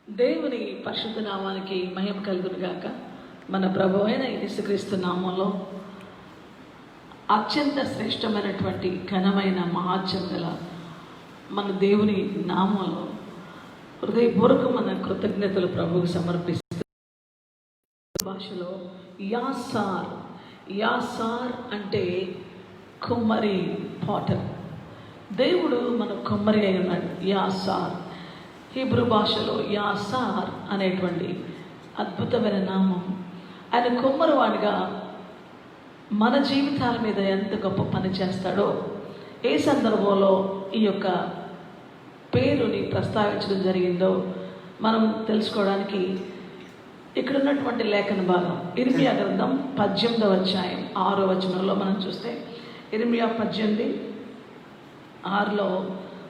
దేవుని పరిశుద్ధ నామానికి మహిమ కలుగును గాక. మన ప్రభు అయిన యేసుక్రీస్తు నామంలో అత్యంత శ్రేష్టమైనటువంటి ఘనమైన మహాత్యం గల మన దేవుని నామంలో హృదయపూర్వకమైన కృతజ్ఞతలు ప్రభువుకు సమర్పిస్తూ భాషలో యాసార్ అంటే కుమ్మరి, పాటర్. దేవుడు మన కుమ్మరి అయి ఉన్నాడు. యాసార్ హీబ్రూ భాషలో యాసార్ అనేటువంటి అద్భుతమైన నామం. ఆయన కుమ్మరివాడిగా మన జీవితాల మీద ఎంత గొప్ప పని చేస్తాడో ఏ సందర్భంలో ఈ యొక్క పేరుని ప్రస్తావించడం జరిగిందో మనం తెలుసుకోవడానికి ఇక్కడ ఉన్నటువంటి లేఖన భాగం ఇర్మియా గ్రంథం 18వ అధ్యాయం 6వ వచనంలో మనం చూస్తే, ఇర్మియా 18:6లో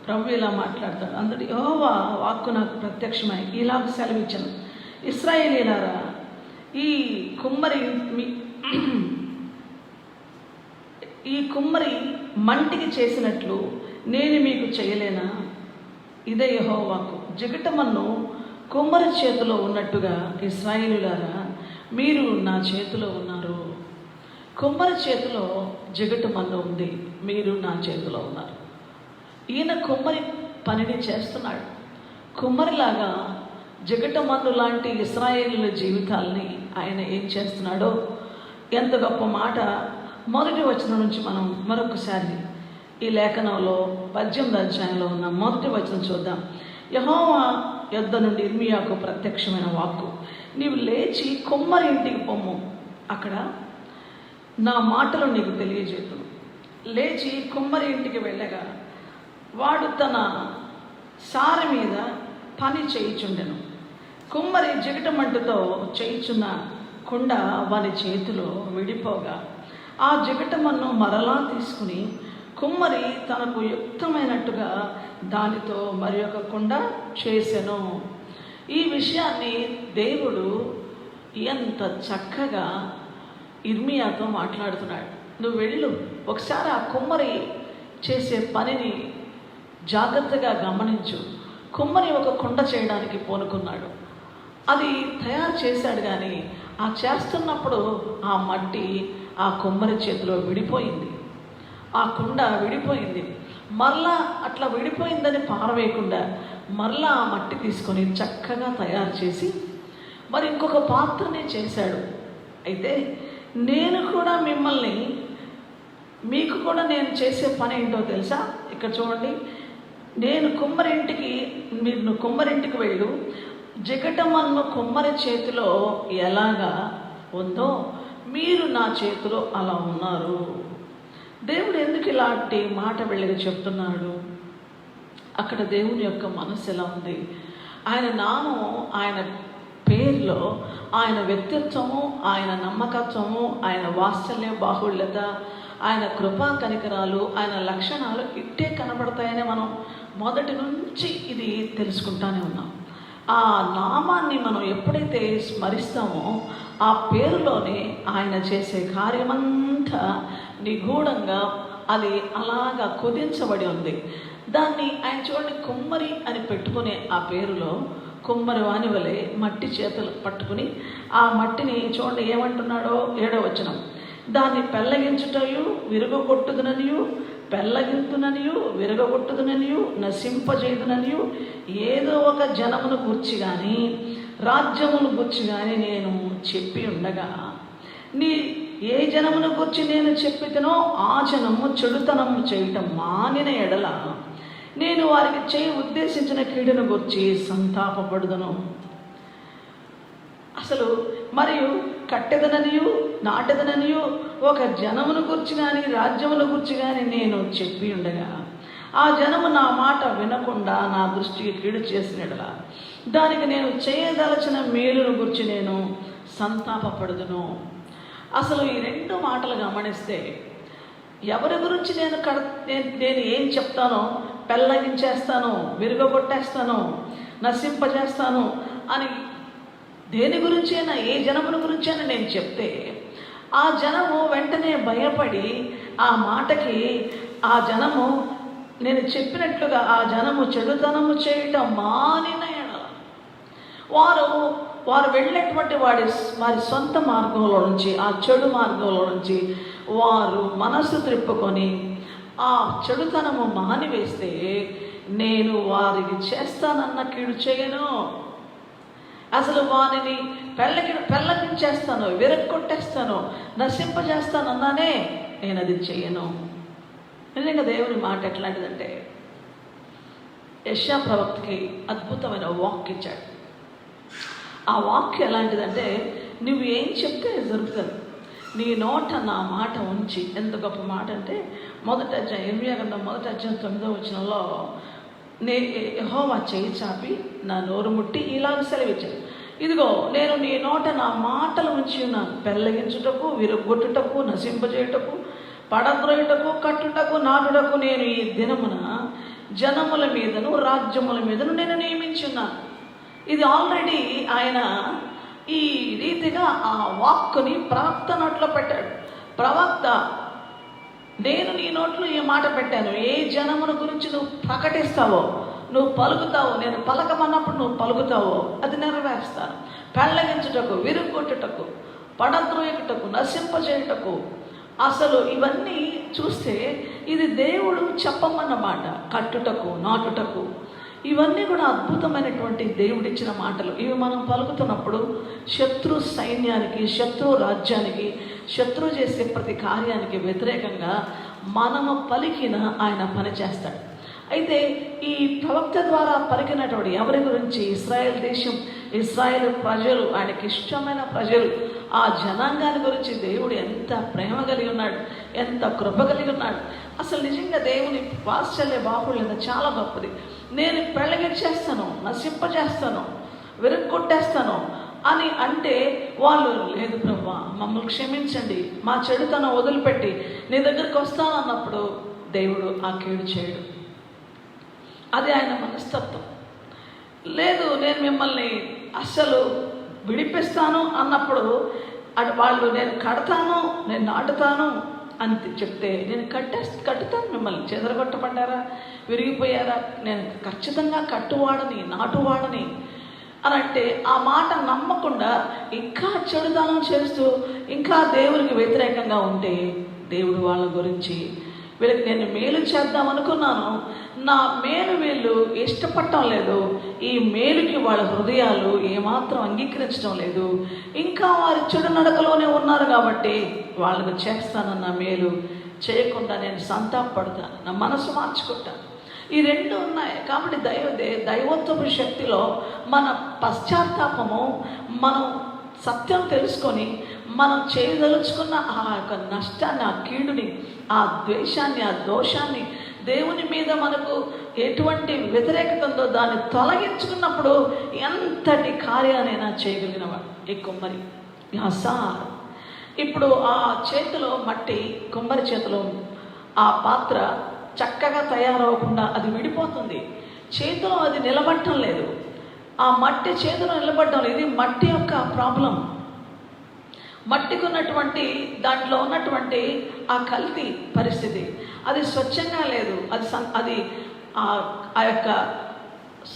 ప్రభు ఇలా మాట్లాడతాడు. అందరి యెహోవా వాక్కు నాకు ప్రత్యక్షమై ఇలాగ సెలవిచ్చాను, ఇశ్రాయేలీయులారా, ఈ కుమ్మరి మంటికి చేసినట్లు నేను మీకు చేయలేనా? ఇదే యెహోవా వాక్కు. జిగటమన్ను కుమ్మరి చేతిలో ఉన్నట్టుగా ఇశ్రాయేలీయులారా, మీరు నా చేతిలో ఉన్నారు. కుమ్మరి చేతిలో జిగటమన్ను ఉంది, మీరు నా చేతిలో ఉన్నారు. ఈయన కుమ్మరి పనిని చేస్తున్నాడు. కుమ్మరిలాగా జిగటమన్ను లాంటి ఇశ్రాయేలీయుల జీవితాలని ఆయన ఏం చేస్తున్నాడో ఎంత గొప్ప మాట. మొదటి వచనం నుంచి మనం మరొకసారి ఈ లేఖనంలో 18వ అధ్యాయంలో ఉన్న మొదటి వచనం చూద్దాం. యెహోవా యొద్ద నుండి ఇర్మియాకు ప్రత్యక్షమైన వాక్కు, నీవు లేచి కుమ్మరి ఇంటికి పొమ్ము, అక్కడ నా మాటలు నీకు తెలియజేతును. లేచి కుమ్మరి ఇంటికి వెళ్ళగా వాడు తన సారె మీద పని చేయుచుండెను. కుమ్మరి జిగటమంటుతో చేయుచున్న కుండ వారి చేతిలో విడిపోగా ఆ జిగటమన్ను మరలా తీసుకుని కుమ్మరి తనకు యుక్తమైనట్టుగా దానితో మరి ఒక కుండ చేసెను. ఈ విషయాన్ని దేవుడు ఎంత చక్కగా ఇర్మియాతో మాట్లాడుతున్నాడు. నువ్వు వెళ్ళు, ఒకసారి ఆ కుమ్మరి చేసే పనిని జాగ్రత్తగా గమనించు. కుమ్మరి ఒక కుండ చేయడానికి పూనుకున్నాడు. అది తయారు చేశాడు, కానీ ఆ చేస్తున్నప్పుడు ఆ మట్టి ఆ కుమ్మరి చేతిలో విడిపోయింది. ఆ కుండ విడిపోయింది. మరలా అట్లా విడిపోయిందని పారవేయకుండా మరలా ఆ మట్టి తీసుకొని చక్కగా తయారు చేసి మరి ఇంకొక పాత్రని చేశాడు. అయితే నేను కూడా మీకు కూడా నేను చేసే పని ఏంటో తెలుసా? ఇక్కడ చూడండి, మీరు కుమ్మరింటికి వెళ్ళు, జిగటమన్ను కుమ్మరి చేతిలో ఎలాగా ఉందో మీరు నా చేతిలో అలా ఉన్నారు. దేవుడు ఎందుకు ఇలాంటి మాట వెళ్ళగా చెప్తున్నాడు? అక్కడ దేవుని యొక్క మనసు ఎలా ఉంది? ఆయన నామం, ఆయన పేరులో ఆయన వ్యక్తిత్వము, ఆయన నమ్మకత్వము, ఆయన వాత్సల్య బాహుళ్యత, ఆయన కృపా కనికరాలు, ఆయన లక్షణాలు ఇట్టే కనబడతాయని మనం మొదటి నుంచి ఇది తెలుసుకుంటానే ఉన్నాం. ఆ నామాన్ని మనం ఎప్పుడైతే స్మరిస్తామో ఆ పేరులోనే ఆయన చేసే కార్యమంతా నిగూఢంగా అది అలాగా కుదించబడి ఉంది. దాన్ని ఆయన చూడండి, కుమ్మరి అని పెట్టుకునే ఆ పేరులో కుమ్మరి వాని వలె మట్టి చేతులు పట్టుకుని ఆ మట్టిని చూడండి ఏమంటున్నాడో 7వ వచనం, దాన్ని పెళ్ళగించుటయు విరగొట్టుదుననియు, పెళ్ళగింతుననియు విరగొట్టుదుననియు, నశింపజేయుదుననియు, ఏదో ఒక జనమును గూర్చి కానీ రాజ్యమును గూర్చి కానీ నేను చెప్పి ఉండగా, ఏ జనమును గూర్చి నేను చెప్పితేనో ఆ జనము చెడుతనము చేయటం మానిన ఎడల నేను వారికి ఉద్దేశించిన కీడును గూర్చి సంతాపపడుదును. అసలు మరియు కట్టెదననియు నాటెదననియు ఒక జనమును గురించి కానీ రాజ్యమును గురించి కానీ నేను చెప్పి ఉండగా ఆ జనము నా మాట వినకుండా నా దృష్టికి కీడు చేసినట్లా దానికి నేను చేయదలచిన మేలును గురించి నేను సంతాపపడుదును. అసలు ఈ 2 మాటలు గమనిస్తే ఎవరి గురించి నేను ఏం చెప్తానో, పెళ్ళగించేస్తాను, విరుగొట్టేస్తాను, నశింపజేస్తాను అని దేని గురించి అయినా, ఏ జనమును గురించి అయినా నేను చెప్తే ఆ జనము వెంటనే భయపడి ఆ మాటకి ఆ జనము నేను చెప్పినట్లుగా ఆ జనము చెడుతనము చేయటం మానిన ఎడల వారు వెళ్ళినటువంటి వారి సొంత మార్గంలో నుంచి, ఆ చెడు మార్గంలో నుంచి వారు మనసు త్రిప్పుకొని ఆ చెడుతనము మానివేస్తే నేను వారికి చేస్తానన్న కీడు చేయను. అసలు వారిని పెళ్ళగించేస్తాను, విరగొట్టేస్తాను, నశింపజేస్తానన్నానే నేను అది చేయను. నిజంగా దేవుని మాట ఎట్లాంటిదంటే, యెషయా ప్రవక్తకి అద్భుతమైన వాక్ ఇచ్చాడు. ఆ వాక్యం ఎలాంటిదంటే, నువ్వు ఏం చెప్తే జరుగుతుంది, నీ నోట నా మాట ఉంచి. ఎంత గొప్ప మాట అంటే, మొదటి అధ్యాయం ఇర్మియా గ్రంథం 9వ వచనంలో యెహోవా చేయి చాపి నా నోరు ముట్టి ఇలాగ సెలవిచ్చాడు, ఇదిగో నేను నీ నోట నా మాటలు ఉంచి ఉన్నాను, పెళ్ళగించుటకు, విరగొట్టుటకు, నశింపజేయుటకు, పడద్రోయుటకు, కట్టుటకు, నాటుటకు నేను ఈ దినమున జనముల మీదను రాజ్యముల మీదను నేను నియమించున్నాను. ఇది ఆల్రెడీ ఆయన ఈ రీతిగా ఆ వాక్కుని ప్రవక్త నోట్లో పెట్టాడు. ప్రవక్త, నేను నీ నోట్లో ఈ మాట పెట్టాను, ఏ జనముల గురించి నువ్వు ప్రకటిస్తావో, నువ్వు పలుకుతావో, నేను పలకమన్నప్పుడు నువ్వు పలుకుతావో అది నెరవేరుస్తాను. పెళ్ళగించుటకు, విరుగొట్టుటకు, పడద్రోయుటకు, నశింపజేయుటకు. అసలు ఇవన్నీ చూస్తే ఇది దేవుడు చెప్పమన్నమాట. కట్టుటకు, నాటుటకు, ఇవన్నీ కూడా అద్భుతమైనటువంటి దేవుడిచ్చిన మాటలు. ఇవి మనం పలుకుతున్నప్పుడు శత్రు సైన్యానికి, శత్రు రాజ్యానికి, శత్రు చేసే ప్రతి కార్యానికి వ్యతిరేకంగా మనము పలికిన ఆయన పని చేస్తాడు. అయితే ఈ ప్రవక్త ద్వారా పలికినటువంటి ఎవరి గురించి? ఇశ్రాయేల్ దేశం, ఇశ్రాయేల్ ప్రజలు, ఆయనకి ఇష్టమైన ప్రజలు, ఆ జనాంగాన్ని గురించి దేవుడు ఎంత ప్రేమ కలిగి ఉన్నాడు, ఎంత కృప కలిగి ఉన్నాడు. అసలు నిజంగా దేవుని వాత్సల్య బాహుళ్యత చాలా గొప్పది. నేను పెళ్ళగించేస్తాను, నశింపజేస్తాను, విరగొట్టేస్తాను అని అంటే వాళ్ళు, లేదు ప్రభువా మమ్మల్ని క్షమించండి, మా చెడుతనం వదిలిపెట్టి నీ దగ్గరికి వస్తాను అన్నప్పుడు దేవుడు ఆ కీడు చేయడు. అది ఆయన మనస్తత్వం. లేదు నేను మిమ్మల్ని అస్సలు విడిపిస్తాను అన్నప్పుడు వాళ్ళు నేను కడతాను, నేను నాటుతాను అని చెప్తే, నేను కట్టుతాను, మిమ్మల్ని చెదరగొట్టబడ్డారా, విరిగిపోయారా, నేను ఖచ్చితంగా కట్టువాడని, నాటువాడని అని అంటే ఆ మాట నమ్మకుండా ఇంకా చెడుదనం చేస్తూ ఇంకా దేవునికి వ్యతిరేకంగా ఉంటే దేవుడు వాళ్ళ గురించి, వీళ్ళకి నేను మేలు చేద్దాం అనుకున్నాను, నా మేలు వీళ్ళు ఇష్టపడటం లేదు, ఈ మేలుకి వాళ్ళ హృదయాలు ఏమాత్రం అంగీకరించడం లేదు, ఇంకా వారి చెడు నడకలోనే ఉన్నారు కాబట్టి వాళ్ళకు చేస్తానన్న మేలు చేయకుండా నేను సంతాపడతాను, నా మనసు మార్చుకుంటాను. ఈ రెండు ఉన్నాయి. కాబట్టి దైవత్వపు శక్తిలో మన పశ్చాత్తాపము, మనం సత్యం తెలుసుకొని మనం చేయదలుచుకున్న ఆ యొక్క నష్టాన్ని, ఆ కీడుని, ఆ ద్వేషాన్ని, ఆ దోషాన్ని, దేవుని మీద మనకు ఎటువంటి వ్యతిరేకత ఉందో దాన్ని తొలగించుకున్నప్పుడు ఎంతటి కార్యానైనా చేయగలిగినవాడు ఈ కుమ్మరి. సార్ ఇప్పుడు ఆ చేతిలో మట్టి, కుమ్మరి చేతిలో ఆ పాత్ర చక్కగా తయారవకుండా అది విడిపోతుంది, చేతిలో అది నిలబడటం లేదు, ఆ మట్టి చేతిలో నిలబడటం లేదు. ఇది మట్టి యొక్క ప్రాబ్లం. మట్టికి ఉన్నటువంటి దాంట్లో ఉన్నటువంటి ఆ కల్తీ పరిస్థితి, అది స్వచ్ఛంగా లేదు, అది ఆ యొక్క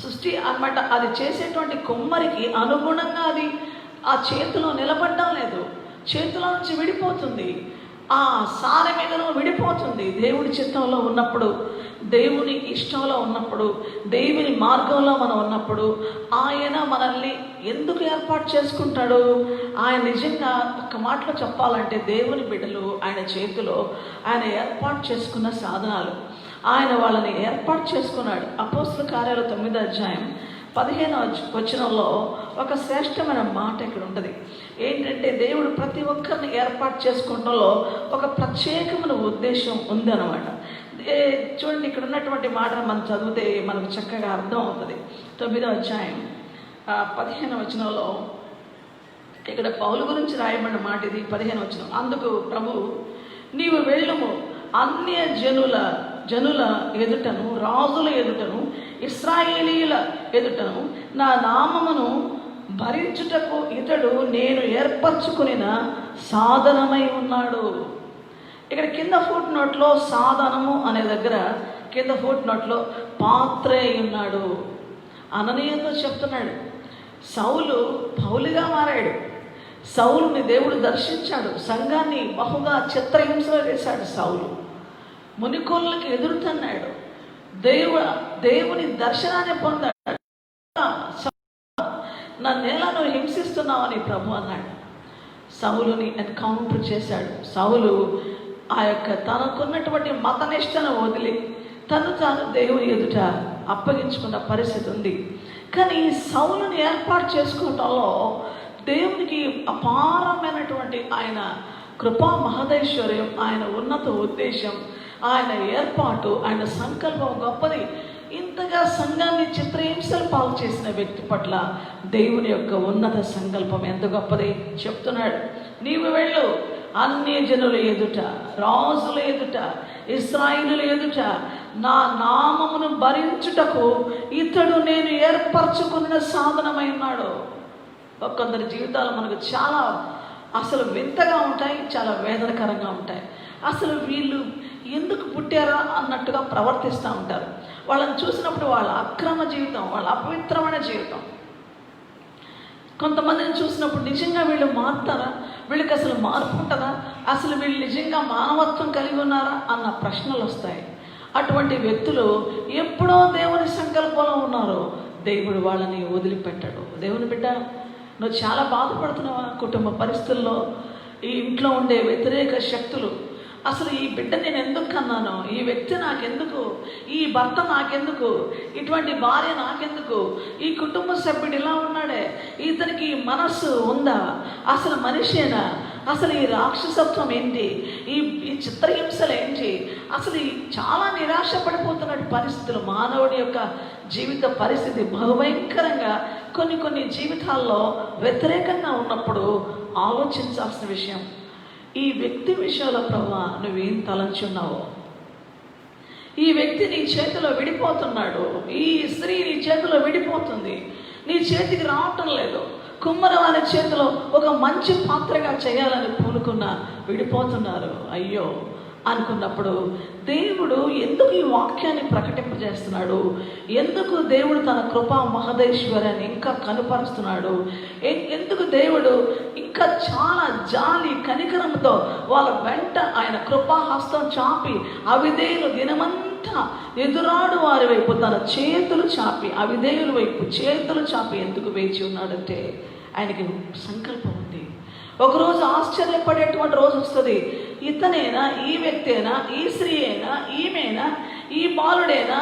సృష్టి అన్నమాట. అది చేసేటువంటి కుమ్మరికి అనుగుణంగా అది ఆ చేతిలో నిలబడడం లేదు, చేతిలో నుంచి విడిపోతుంది, ఆ సారె మీదను విడిపోతుంది. దేవుడి చిత్తంలో ఉన్నప్పుడు, దేవుని ఇష్టంలో ఉన్నప్పుడు, దేవుని మార్గంలో మనం ఉన్నప్పుడు ఆయన మనల్ని ఎందుకు ఏర్పాటు చేసుకుంటాడు? ఆయన నిజంగా ఒక్క మాటలో చెప్పాలంటే దేవుని బిడ్డలు ఆయన చేతిలో ఆయన ఏర్పాటు చేసుకున్న సాధనాలు. ఆయన వాళ్ళని ఏర్పాటు చేసుకున్నాడు. అపోస్తల కార్యాలు 9వ అధ్యాయం 15వ వచనంలో ఒక శ్రేష్టమైన మాట ఇక్కడ ఉంటుంది. ఏంటంటే దేవుడు ప్రతి ఒక్కరిని ఏర్పాటు చేసుకోవడంలో ఒక ప్రత్యేకమైన ఉద్దేశం ఉందన్నమాట. చూడండి, ఇక్కడ ఉన్నటువంటి మాటను మనం చదివితే మనకు చక్కగా అర్థం అవుతుంది. 9వ అధ్యాయం 15వ వచనంలో ఇక్కడ పౌలు గురించి రాయబడిన మాట ఇది. 15వ వచనం, అందుకు ప్రభు, నీవు వెళ్ళుము, అన్య జనుల ఎదుటను, రాజుల ఎదుటను, ఇశ్రాయేలీయుల ఎదుటను నా నామమును భరించుటకు ఇతడు నేను ఏర్పరచుకునిన సాధనమై ఉన్నాడు. ఇక్కడ కింద ఫుట్ నోట్లో సాధనము అనే దగ్గర కింద ఫుట్ నోట్లో పాత్ర అయి ఉన్నాడు. అననీయంతో చెప్తున్నాడు, సౌలు పౌలుగా మారాడు. సౌలుని దేవుడు దర్శించాడు. సంఘాన్ని బహుగా చిత్రహింసలో వేశాడు. సౌలు మునికోళ్ళకి ఎదురుతన్నాడు. దేవుని దర్శనాన్ని పొందాడు. నా నేలను హింసిస్తున్నావని ప్రభు అన్నాడు. సౌలుని ఎన్కౌంటర్ చేశాడు. సౌలు ఆ యొక్క తనకున్నటువంటి మతనిష్టను వదిలి తాను దేవుని ఎదుట అప్పగించుకున్న పరిస్థితి ఉంది. కానీ ఈ సౌలుని ఏర్పాటు చేసుకోవటంలో దేవునికి అపారమైనటువంటి ఆయన కృపా మహదైశ్వర్యం, ఆయన ఉన్నత ఉద్దేశం, ఆయన ఏర్పాటు, ఆయన సంకల్పం గొప్పది. ఇంతగా సంఘాన్ని చిత్రహింసలు పాలు చేసిన వ్యక్తి పట్ల దేవుని యొక్క ఉన్నత సంకల్పం ఎంత గొప్పది చెప్తున్నాడు. నీవు వెళ్ళు, అన్య జనుల ఎదుట, రాజుల ఎదుట, ఇశ్రాయేలుల ఎదుట నా నామమును భరించుటకు ఇతడు నేను ఏర్పరచుకున్న సాధనమై ఉన్నాడు. కొందరి జీవితాలు మనకు చాలా అసలు వింతగా ఉంటాయి, చాలా వేదనకరంగా ఉంటాయి. అసలు వీళ్ళు ఎందుకు పుట్టారా అన్నట్టుగా ప్రవర్తిస్తూ ఉంటారు. వాళ్ళని చూసినప్పుడు వాళ్ళ అక్రమ జీవితం, వాళ్ళ అపవిత్రమైన జీవితం. కొంతమందిని చూసినప్పుడు నిజంగా వీళ్ళు మారుతారా, వీళ్ళకి అసలు మార్పు ఉంటుందా, అసలు వీళ్ళు నిజంగా మానవత్వం కలిగి ఉన్నారా అన్న ప్రశ్నలు వస్తాయి. అటువంటి వ్యక్తులు ఎప్పుడో దేవుని సంకల్పంలో ఉన్నారు. దేవుడు వాళ్ళని వదిలిపెట్టాడు. దేవుని బిడ్డ, నువ్వు చాలా బాధపడుతున్నావా కుటుంబ పరిస్థితుల్లో? ఈ ఇంట్లో ఉండే వ్యతిరేక శక్తులు, అసలు ఈ బిడ్డ నేను ఎందుకు కన్నాను, ఈ వ్యక్తి నాకెందుకు, ఈ భర్త నాకెందుకు, ఇటువంటి భార్య నాకెందుకు, ఈ కుటుంబ సభ్యుడు ఇలా ఉన్నాడే, ఇతనికి మనస్సు ఉందా, అసలు మనిషేనా, అసలు ఈ రాక్షసత్వం ఏంటి, ఈ చిత్రహింసలు ఏంటి, అసలు చాలా నిరాశ పడిపోతున్న పరిస్థితులు. మానవుడి యొక్క జీవిత పరిస్థితి బహుభయంకరంగా కొన్ని జీవితాల్లో వ్యతిరేకంగా ఉన్నప్పుడు ఆలోచించాల్సిన విషయం, ఈ వ్యక్తి విషయంలో ప్రభా నువ్వేం తలంచున్నావో, ఈ వ్యక్తి నీ చేతిలో విడిపోతున్నాడు, ఈ స్త్రీ నీ చేతిలో విడిపోతుంది, నీ చేతికి రావటం లేదు, కుమ్మరి వారి చేతిలో ఒక మంచి పాత్రగా చేయాలని పూనుకున్న విడిపోతున్నారు, అయ్యో అనుకున్నప్పుడు దేవుడు ఎందుకు ఈ వాక్యాన్ని ప్రకటింపజేస్తున్నాడు, ఎందుకు దేవుడు తన కృపా మహదేశ్వరాన్ని ఇంకా కనుపరుస్తున్నాడు, ఎందుకు దేవుడు ఇంకా చాలా జాలి కనికరంతో వాళ్ళ వెంట ఆయన కృపాహస్తం చాపి అవిధేయులు దినమంతా ఎదురాడు వారి వైపు తన చేతులు చాపి, అవిధేయుల వైపు చేతులు చాపి ఎందుకు వేచి ఉన్నాడంటే ఆయనకి సంకల్పం ఉంది. ఒకరోజు ఆశ్చర్యపడేటువంటి రోజు వస్తుంది. ఇతనేనా, ఈ వ్యక్తి అయినా, ఈ స్త్రీ అయినా, ఈమెనా, ఈ బాలుడైనా,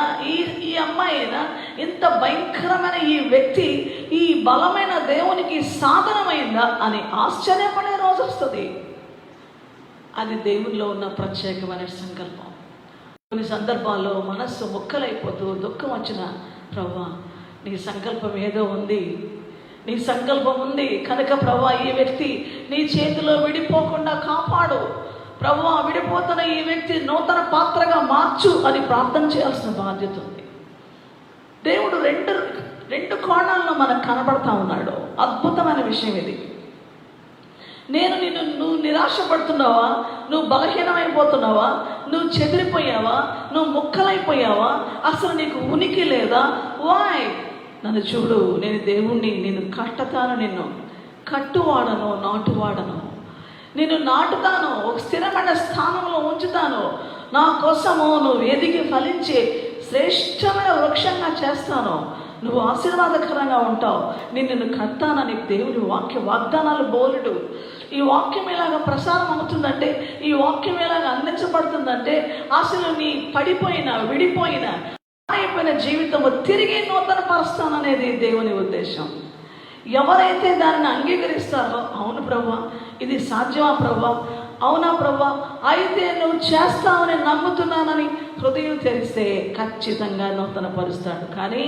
ఈ అమ్మాయినా, ఇంత భయంకరమైన ఈ వ్యక్తి ఈ బలమైన దేవునికి సాధనమైందా అని ఆశ్చర్యపడే రోజు వస్తుంది. అది దేవునిలో ఉన్న ప్రత్యేకమైన సంకల్పం. కొన్ని సందర్భాల్లో మనస్సు ముక్కలైపోతూ దుఃఖం వచ్చిన, ప్రభువా నీ సంకల్పం ఏదో ఉంది, నీ సంకల్పం ఉంది కనుక ప్రభువా ఈ వ్యక్తి నీ చేతిలో విడిపోకుండా కాపాడు, ప్రభువా విడిపోతున్న ఈ వ్యక్తి నూతన పాత్రగా మార్చు అని ప్రార్థన చేయాల్సిన బాధ్యత ఉంది. దేవుడు రెండు కోణాల్లో మనకు కనబడతా ఉన్నాడు. అద్భుతమైన విషయం ఇది. నువ్వు నిరాశపడుతున్నావా, నువ్వు బలహీనమైపోతున్నావా, నువ్వు చెదిరిపోయావా, నువ్వు ముక్కలైపోయావా, అసలు నీకు ఉనికి లేదా, వాయ్ నన్ను చూడు, నేను దేవుణ్ణి, నేను కట్టతాను, నిన్ను కట్టువాడను, నాటువాడను, నేను నాటుతాను, ఒక స్థిరమైన స్థానంలో ఉంచుతాను, నా కోసము నువ్వు ఎదిగి ఫలించే శ్రేష్టమైన వృక్షంగా చేస్తాను, నువ్వు ఆశీర్వాదకరంగా ఉంటావు, నిన్ను కడతానని దేవుని వాగ్దానాలు బోలుడు. ఈ వాక్యం ఎలాగ ప్రసారం అవుతుందంటే, ఈ వాక్యం ఎలాగ అందించబడుతుందంటే, అసలు నీ పడిపోయిన విడిపోయిన అయిపోయిన జీవితము తిరిగి నూతన పరుస్తాననేది దేవుని ఉద్దేశం. ఎవరైతే దానిని అంగీకరిస్తారో, అవును ప్రభువా ఇది సాధ్యమా ప్రభువా, అవునా ప్రభువా అయితే నువ్వు చేస్తావని నమ్ముతున్నానని హృదయం తెరిస్తే ఖచ్చితంగా నూతన పరుస్తాడు. కానీ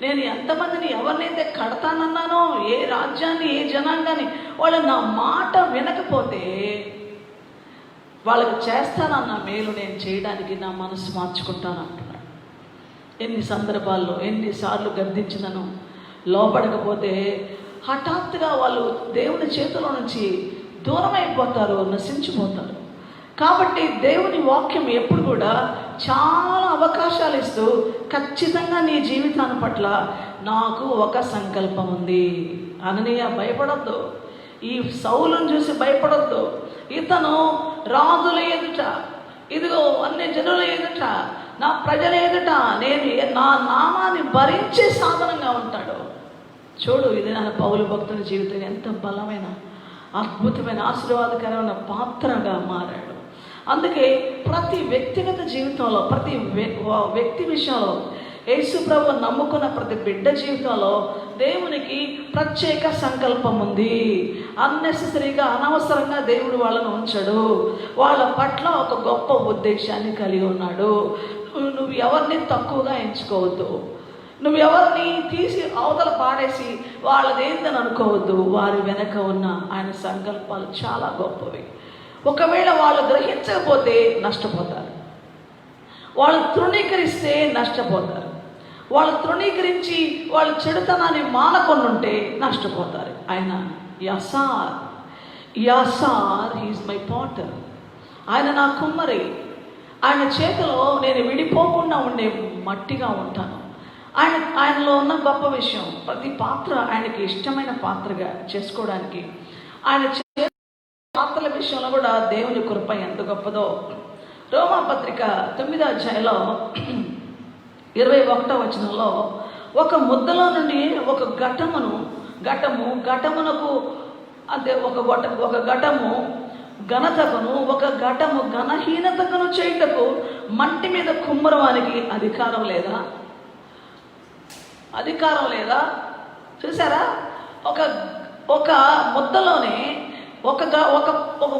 నేను ఎంతమందిని ఎవరినైతే కడతానన్నానో, ఏ రాజ్యాన్ని, ఏ జనాంగాన్ని, వాళ్ళు నా మాట వినకపోతే వాళ్ళకి చేస్తానన్న మేలు నేను చేయడానికి నా మనసు మార్చుకుంటాను అంటున్నాడు. ఎన్ని సందర్భాల్లో ఎన్నిసార్లు గద్దించినను లోపడకపోతే హఠాత్తుగా వాళ్ళు దేవుని చేతిలో నుంచి దూరం అయిపోతారు, నశించిపోతారు. కాబట్టి దేవుని వాక్యం ఎప్పుడు కూడా చాలా అవకాశాలు ఇస్తూ ఖచ్చితంగా నీ జీవితాన్ని పట్ల నాకు ఒక సంకల్పం ఉంది. అననీయ భయపడొద్దు, ఈ సౌలును చూసి భయపడొద్దు. ఇతను రాజుల ఎదుట, ఇదిగో అన్ని జనుల ఎదుట, నా ప్రజల ఎదుట నేను నా నామాన్ని భరించే సాధనంగా ఉంటాడు. చూడు, ఇది నా పౌలు భక్తుని జీవితం ఎంత బలమైన, అద్భుతమైన, ఆశీర్వాదకరమైన పాత్రగా మారాడు. అందుకే ప్రతి వ్యక్తిగత జీవితంలో, ప్రతి వ్యక్తి విషయంలో, యేసు ప్రభువు నమ్ముకున్న ప్రతి బిడ్డ జీవితంలో దేవునికి ప్రత్యేక సంకల్పం ఉంది. అన్నెసెసరీగా, అనవసరంగా దేవుడు వాళ్ళను ఉంచడు. వాళ్ళ పట్ల ఒక గొప్ప ఉద్దేశాన్ని కలిగి ఉన్నాడు. నువ్వు ఎవరిని తక్కువగా ఎంచుకోవద్దు, నువ్వు ఎవరిని తీసి అవతల పాడేసి వాళ్ళదేందని అనుకోవద్దు. వారి వెనక ఉన్న ఆయన సంకల్పాలు చాలా గొప్పవి. ఒకవేళ వాళ్ళు గ్రహించకపోతే నష్టపోతారు, వాళ్ళు తృణీకరిస్తే నష్టపోతారు, వాళ్ళు తృణీకరించి వాళ్ళు చెడుతనాన్ని మానకుండా ఉంటే నష్టపోతారు. ఆయన యాసార్ హీస్ మై పాటర్, ఆయన నా కుమ్మరి, ఆయన చేతిలో నేను విడిపోకుండా ఉండే మట్టిగా ఉంటాను. ఆయనలో ఉన్న గొప్ప విషయం, ప్రతి పాత్ర ఆయనకి ఇష్టమైన పాత్రగా చేసుకోవడానికి, ఆయన పాత్రల విషయంలో కూడా దేవుని కృప ఎంత గొప్పదో. రోమాపత్రిక 9వ అధ్యాయంలో 21వ వచనంలో, ఒక ముద్దలో నుండి ఒక ఘటమునకు అంటే ఒక ఘటము ఘనతకును, ఒక ఘటము ఘనహీనతకును చేయుటకు మట్టి మీద కుమ్మరవానికి అధికారం లేదా? చూసారా? ఒక ముద్దలోనే ఒక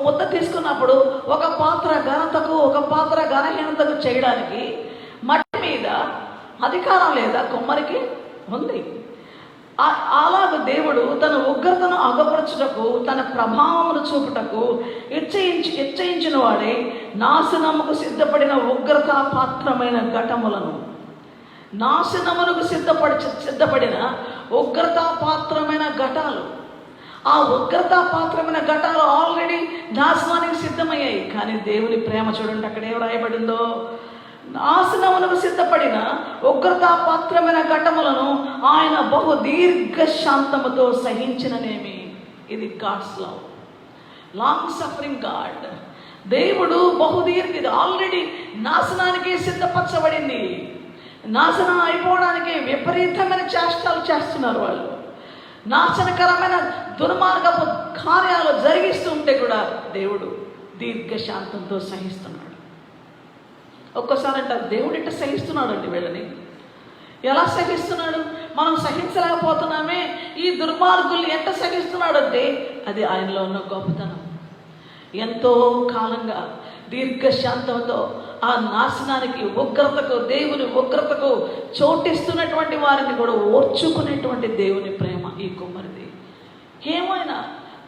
ముద్ద తీసుకున్నప్పుడు ఒక పాత్ర ఘనతకు, ఒక పాత్ర ఘనహీనతకు చేయడానికి మట్టి మీద అధికారం లేదా? కుమ్మరికి ఉంది. అలాగే దేవుడు తన ఉగ్రతను అగపరచుటకు, తన ప్రభావమును చూపుటకు ఇచ్చయించిన వాడే నాశనముకు సిద్ధపడిన ఉగ్రతా పాత్రమైన ఘటములను, నాశనమునకు సిద్ధపడిన ఉగ్రతా పాత్రమైన ఘటాలు, ఆ ఉగ్రతా పాత్రమైన ఘటాలు ఆల్రెడీ నాశనానికి సిద్ధమయ్యాయి. కానీ దేవుని ప్రేమ చూడండి, అక్కడ ఏం రాయబడిందో, నాశనమునకు సిద్ధపడిన ఉగ్రతా పాత్రమైన ఘటములను ఆయన బహు దీర్ఘ శాంతముతో సహించిననేమి. ఇది God's love, long suffering God. దేవుడు ఇది ఆల్రెడీ నాశనానికి సిద్ధపరచబడింది. నాశనం అయిపోవడానికి విపరీతమైన చేష్టాలు చేస్తున్నారు వాళ్ళు. నాశనకరమైన దుర్మార్గపు కార్యాలు జరిగిస్తూ ఉంటే కూడా దేవుడు దీర్ఘశాంతంతో సహిస్తున్నాడు. ఒక్కోసారి అంట దేవుడు ఇట్లా సహిస్తున్నాడు అండి వీళ్ళని. ఎలా సహిస్తున్నాడు? మనం సహించలేకపోతున్నామే. ఈ దుర్మార్గుల్ని ఎంత సహిస్తున్నాడు అంటే అది ఆయనలో ఉన్న గొప్పతనం. ఎంతో కాలంగా దీర్ఘశాంతంతో ఆ నాశనానికి, ఉగ్రతకు, దేవుని ఉగ్రతకు చోటిస్తున్నటువంటి వారిని కూడా ఓర్చుకునేటువంటి దేవుని ప్రేమ ఈ కుమ్మరిది. ఏమైనా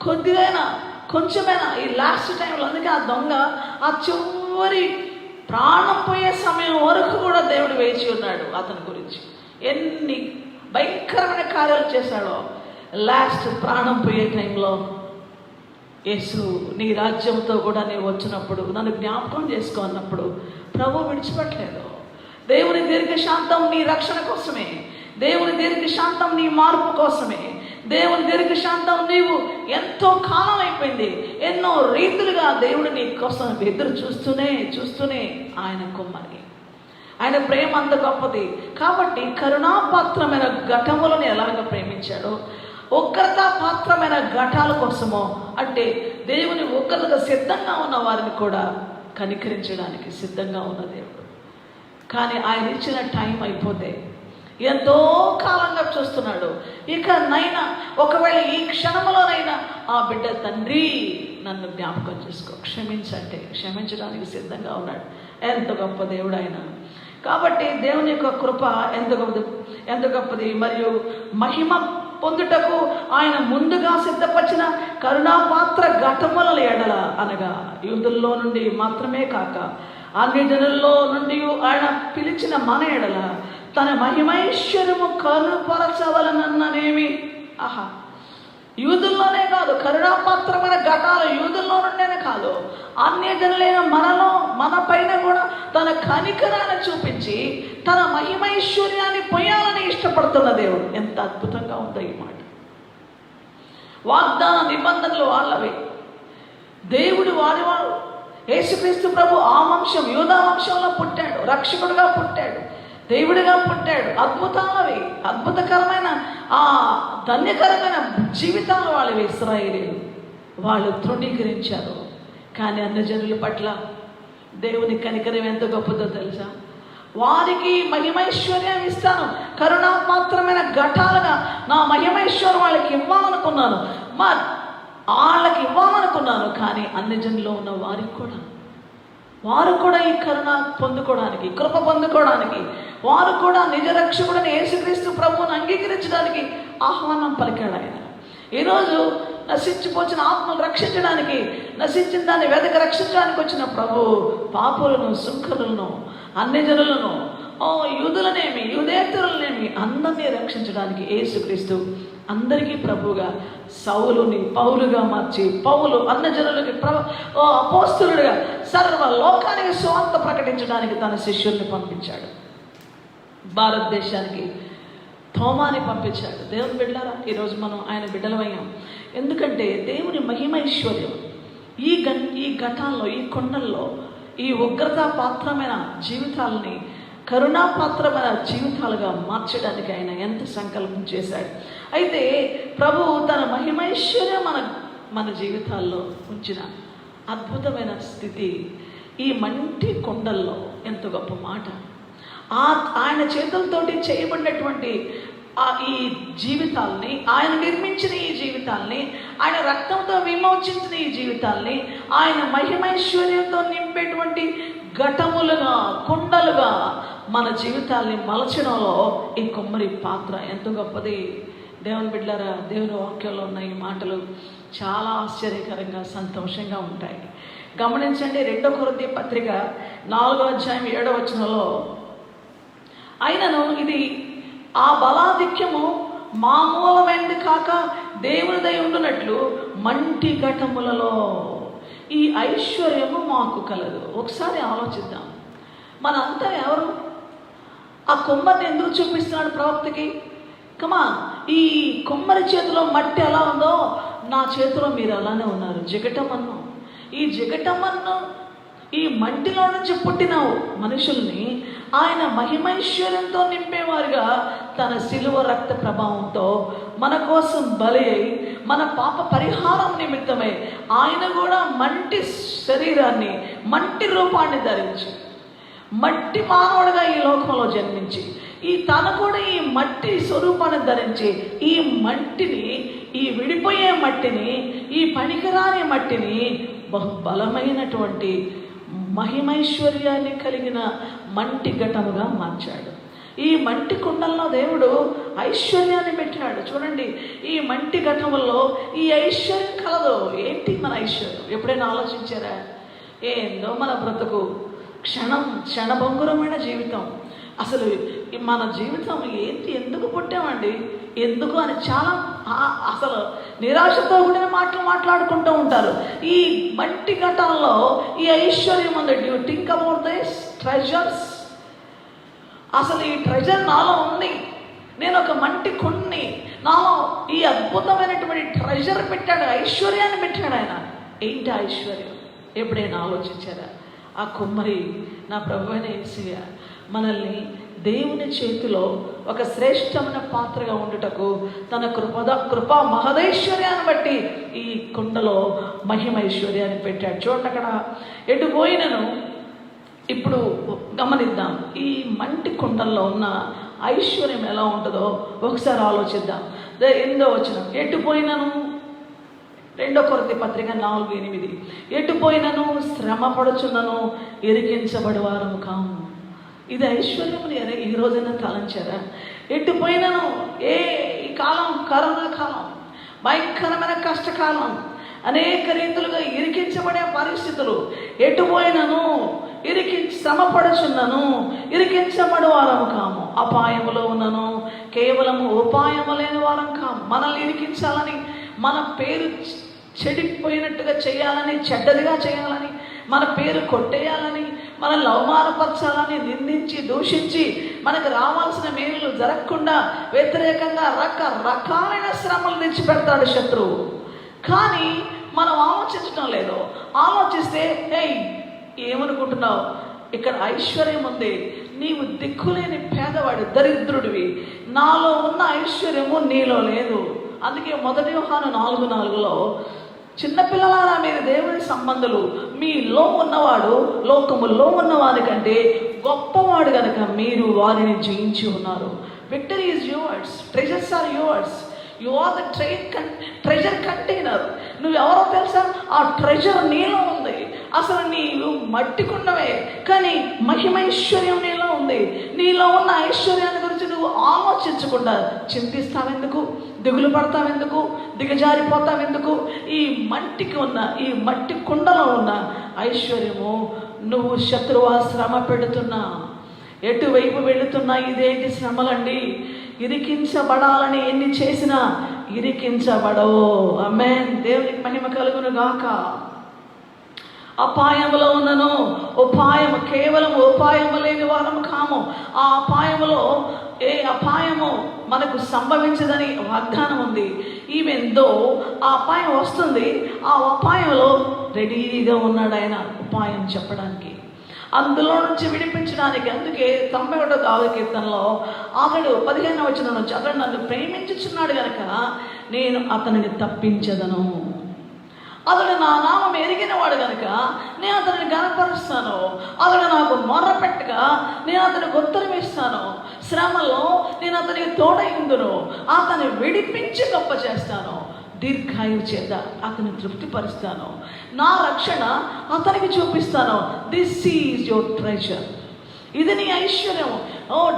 కొద్దిగైనా, కొంచెమైనా ఈ లాస్ట్ టైంలో, అందుకే ఆ దొంగ ఆ చివరి ప్రాణం పోయే సమయం వరకు కూడా దేవుడు వేచి ఉన్నాడు అతని గురించి. ఎన్ని భయంకరమైన కార్యాలు చేశాడో, లాస్ట్ ప్రాణం పోయే టైంలో, యేసు నీ రాజ్యంతో కూడా నేను వచ్చినప్పుడు నన్ను జ్ఞాపకం చేసుకో అన్నప్పుడు ప్రభు విడిచిపెట్టలేదు. దేవుని దీర్ఘశాంతం నీ రక్షణ కోసమే, దేవుని దీర్ఘశాంతం నీ మార్పు కోసమే, దేవుని దీర్ఘశాంతం నీవు ఎంతో కాలం అయిపోయింది, ఎన్నో రీతులుగా దేవుడు నీ కోసం ఎదురు చూస్తూనే ఆయన కుమ్మరి. ఆయన ప్రేమ అంత గొప్పది. కాబట్టి కరుణాపాత్రమైన ఘటములను ఎలాగ ప్రేమించాడో, ఉగ్రత పాత్రమైన ఘటాల కోసమో, అంటే దేవుని ఉగ్రతగా సిద్ధంగా ఉన్న వారిని కూడా కనికరించడానికి సిద్ధంగా ఉన్న దేవుడు. కానీ ఆయన ఇచ్చిన టైం అయిపోతే ఎంతో కాలంగా చూస్తున్నాడు. ఇక నైనా ఒకవేళ ఈ క్షణంలోనైనా ఆ బిడ్డ, తండ్రి నన్ను జ్ఞాపకం చేసుకో, క్షమించంటే క్షమించడానికి సిద్ధంగా ఉన్నాడు. ఎంత గొప్ప దేవుడు ఆయన. కాబట్టి దేవుని యొక్క కృప ఎంత గొప్పది. మరియు మహిమ పొందుటకు ఆయన ముందుగా సిద్ధపరిచిన కరుణాపాత్ర ఘటముల ఎడల, అనగా యూదుల్లో నుండి మాత్రమే కాక అన్ని జనుల్లో నుండి ఆయన పిలిచిన మన ఎడల తన మహిమైశ్వర్యము కనుపరచవలనన్ననేమి. యూదుల్లోనే కాదు, కరుణాపాత్ర మాత్రమైన ఘటాలు యూదుల్లో నుండేనే కాదు, అన్యజనులైన మనలో మన పైన కూడా తన కనికరాన్ని చూపించి తన మహిమైశ్వర్యాన్ని పొయ్యాలని ఇష్టపడుతున్న దేవుడు. ఎంత అద్భుతంగా ఉందో ఈ మాట. వాగ్దాన నిబంధనలు వాళ్ళవి, దేవుడు వాడివాడు. యేసుక్రీస్తు ప్రభు ఆ వంశం, యూదా వంశంలో పుట్టాడు, రక్షకుడుగా పుట్టాడు, దేవుడిగా పుట్టాడు. అద్భుతాలవి, అద్భుతకరమైన ఆ ధన్యకరమైన జీవితాలు వాళ్ళవి. ఇశ్రాయేలీయులు వాళ్ళు తృణీకరించారు. కానీ అన్యజనుల పట్ల దేవుని కనికరం ఎంత గొప్పదో తెలుసా? వారికి మహిమైశ్వర్యం ఇస్తాను, కరుణాపాత్రమైన ఘటాలుగా నా మహిమైశ్వర్యం వాళ్ళకి ఇవ్వాలనుకున్నాను, వాళ్ళకి ఇవ్వాలనుకున్నాను. కానీ అన్యజనుల్లో ఉన్న వారు కూడా ఈ కరుణ పొందుకోవడానికి, కృప పొందుకోవడానికి, వారు కూడా నిజ రక్షకుడిని యేసుక్రీస్తు ప్రభువుని అంగీకరించడానికి ఆహ్వానం పలికాడు ఆయన. ఈరోజు నశించిపోచిన ఆత్మను రక్షించడానికి, నశించిన దాన్ని వెదక రక్షించడానికి వచ్చిన ప్రభు పాపులను, సుంకరులను, అన్యజనులను, యూదులనేమి యూదేతరులనేమి అందరినీ రక్షించడానికి యేసుక్రీస్తు అందరికీ ప్రభువుగా సౌలుని పౌలుగా మార్చి, పౌలు అన్యజనులకి అపోస్తలుడిగా సర్వ లోకానికి సువార్త ప్రకటించడానికి తన శిష్యుల్ని పంపించాడు. భారతదేశానికి తోమాని పంపించాడు. దేవుని బిడ్డలారా, ఈరోజు మనం ఆయన బిడ్డలమయ్యాం. ఎందుకంటే దేవుని మహిమైశ్వర్యం ఈ ఘటాల్లో, ఈ కొండల్లో, ఈ ఉగ్రతా పాత్రమైన జీవితాలని కరుణాపాత్రమైన జీవితాలుగా మార్చడానికి ఆయన ఎంత సంకల్పం చేశాడు. అయితే ప్రభువు తన మహిమైశ్వర్యం మన జీవితాల్లో ఉంచిన అద్భుతమైన స్థితి ఈ మంటి కొండల్లో. ఎంత గొప్ప మాట! ఆయన చేతులతోటి చేయబడినటువంటి ఈ జీవితాల్ని, ఆయన నిర్మించిన ఈ జీవితాల్ని, ఆయన రక్తంతో విమోచించిన ఈ జీవితాల్ని ఆయన మహిమైశ్వర్యంతో నింపేటువంటి ఘటములుగా, కుండలుగా మన జీవితాల్ని మలచడంలో ఈ కుమ్మరి పాత్ర ఎంత గొప్పది. దేవుని బిడ్డలారా, దేవుని వాక్యంలో ఉన్న ఈ మాటలు చాలా ఆశ్చర్యకరంగా, సంతోషంగా ఉంటాయి. గమనించండి, 2 కొరింథీ పత్రిక 4వ అధ్యాయం 7వ వచనంలో, అయినను ఇది ఆ బలాధిక్యము మామూలమైనది కాక దేవునిదై ఉండునట్లు మంటి ఘటములలో ఈ ఐశ్వర్యము మాకు కలదు. ఒకసారి ఆలోచిద్దాం. మనంతా ఎవరు? ఆ కుమ్మరిని ఎందుకు చూపిస్తున్నాడు ప్రవక్తకి? కమాన్, ఈ కుమ్మరి చేతిలో మట్టి ఎలా ఉందో నా చేతిలో మీరు అలానే ఉన్నారు. జిగటమన్ను, ఈ జిగటమన్ను, ఈ మంటిలో నుంచి పుట్టిన మనుషుల్ని ఆయన మహిమైశ్వర్యంతో నింపేవారుగా తన శిలువ రక్త ప్రభావంతో మన కోసం బలి అయి మన పాప పరిహారం నిమిత్తమై ఆయన కూడా మంటి శరీరాన్ని, మంటి రూపాన్ని ధరించి, మట్టి మానవుడిగా ఈ లోకంలో జన్మించి, తను కూడా ఈ మట్టి స్వరూపాన్ని ధరించి ఈ మట్టిని, ఈ విడిపోయే మట్టిని, ఈ పనికిరాని మట్టిని బహుబలమైనటువంటి మహిమైశ్వర్యాన్ని కలిగిన మంటి ఘటముగా మార్చాడు. ఈ మంటి కుండల్లో దేవుడు ఐశ్వర్యాన్ని పెట్టాడు. చూడండి, ఈ మంటి ఘటముల్లో ఈ ఐశ్వర్యం కలదు. ఏంటి మన ఐశ్వర్యం? ఎప్పుడైనా ఆలోచించారా? ఏందో మన బ్రతుకు, క్షణభంగురమైన జీవితం. అసలు మన జీవితం ఏంటి? ఎందుకు పుట్టామండి? ఎందుకు అని చాలా అసలు నిరాశతో కూడిన మాటలు మాట్లాడుకుంటూ ఉంటారు. ఈ మట్టి ఘటాల్లో ఈ ఐశ్వర్యం ఉంది. Do you think about this treasures? అసలు ఈ ట్రెజర్ నాలో ఉంది. నేను ఒక మంటి కుండిని, నాలో ఈ అద్భుతమైనటువంటి ట్రెజర్ పెట్టాడు, ఐశ్వర్యాన్ని పెట్టాడు ఆయన. ఏంటి ఐశ్వర్యం? ఎప్పుడైనా ఆలోచించారా? ఆ కుమ్మరి, నా ప్రభువైన యేసయ్య మనల్ని దేవుని చేతిలో ఒక శ్రేష్టమైన పాత్రగా ఉండుటకు తన కృపా మహదైశ్వర్యాన్ని బట్టి ఈ కుండలో మహిమైశ్వర్యాన్ని పెట్టాడు. చూడండి, అక్కడ ఎటుపోయినను. ఇప్పుడు గమనిద్దాం, ఈ మంటి కుండల్లో ఉన్న ఐశ్వర్యం ఎలా ఉంటుందో ఒకసారి ఆలోచిద్దాం. 8వ వచనం, ఎటుపోయినను, 2 కొరింథీ పత్రిక 4:8, ఎటుపోయినను శ్రమ పడుచున్నను ఎరికించబడివారము కాము. ఇది ఐశ్వర్యముని ఈ రోజైనా తలంచారా? ఎటుపోయినను, ఈ కాలం కరోనా కాలం, భయంకరమైన కష్టకాలం, అనేక రీతులుగా ఇరికించబడే పరిస్థితులు. ఎటుపోయినను శ్రమపడుచున్నను ఇరికించబడి వారము కాము. అపాయములో ఉన్నను కేవలము ఉపాయము లేని వారం కాము. మనల్ని ఇరికించాలని, మన పేరు చెడిపోయినట్టుగా చేయాలని, చెడ్డదిగా చేయాలని, మన పేరు కొట్టేయాలని, మనల్ని అవమానపరచాలని, నిందించి దూషించి మనకు రావాల్సిన మేలు జరగకుండా వ్యతిరేకంగా రకరకాలైన శ్రమలు తెచ్చిపెడతాడు శత్రువు. కానీ మనం ఆలోచించడం లేదు. ఆలోచిస్తే ఏమనుకుంటున్నావు, ఇక్కడ ఐశ్వర్యం ఉంది, నీవు దిక్కులేని పేదవాడు, దరిద్రుడివి, నాలో ఉన్న ఐశ్వర్యము నీలో లేదు. అందుకే 1 యోహాను 4:4 చిన్నపిల్లలారా మీరు దేవుని సంబంధులు, మీలో ఉన్నవాడు లోకములో ఉన్నవారి కంటే గొప్పవాడు కనుక మీరు వారిని జయించి ఉన్నారు. Victory is yours, treasures are yours. You are the treasure container. నువ్వెవరో తెలుసా? ఆ ట్రెజర్ నీలో ఉంది. అసలు నీవు మట్టికుండవే, కానీ మహిమైశ్వర్యం నీలో ఉంది. నీలో ఉన్న ఐశ్వర్యాన్ని గురించి నువ్వు ఆలోచించకుండా చింతిస్తావెందుకు, దిగులు పడతావెందుకు, దిగజారిపోతావెందుకు? ఈ మట్టి కుండలో ఉన్న ఐశ్వర్యము నువ్వు శత్రువా శ్రమ పెడుతున్నా, ఎటువైపు వెళుతున్నా ఇదేంటి శ్రమలండి. ఇరికించబడాలని ఎన్ని చేసినా ఇరికించబడవు. ఆమేన్. దేవునికి మహిమ కలుగును గాక. అపాయములో ఉన్నను ఉపాయము, కేవలం ఉపాయము లేని వారము కాము. ఆ అపాయములో ఏ అపాయము మనకు సంభవించదని వాగ్దానం ఉంది. ఈవెందో ఆ అపాయం వస్తుంది, ఆ అపాయంలో రెడీగా ఉన్నాడు ఆయన ఉపాయం చెప్పడానికి, అందులో నుంచి విడిపించడానికి. అందుకే 91వ కీర్తనలో అతడు 15వ వచనం నుంచి, అతడు నన్ను ప్రేమించుచున్నాడు గనక నేను అతనిని తప్పించదను, అతడు నా నామం ఎరిగిన వాడు కనుక నేను అతనిని గనపరుస్తాను, అతడు నాకు మొర్ర పెట్టగా నేను అతనికి ఉత్తరం ఇస్తాను, శ్రమలో నేను అతనికి తోడైందును, అతన్ని విడిపించి గొప్ప చేస్తాను, దీర్ఘాయువు చేత అతన్ని తృప్తిపరుస్తాను, నా రక్షణ అతనికి చూపిస్తాను. This is your treasure. ఇది నీ ఐశ్వర్యం.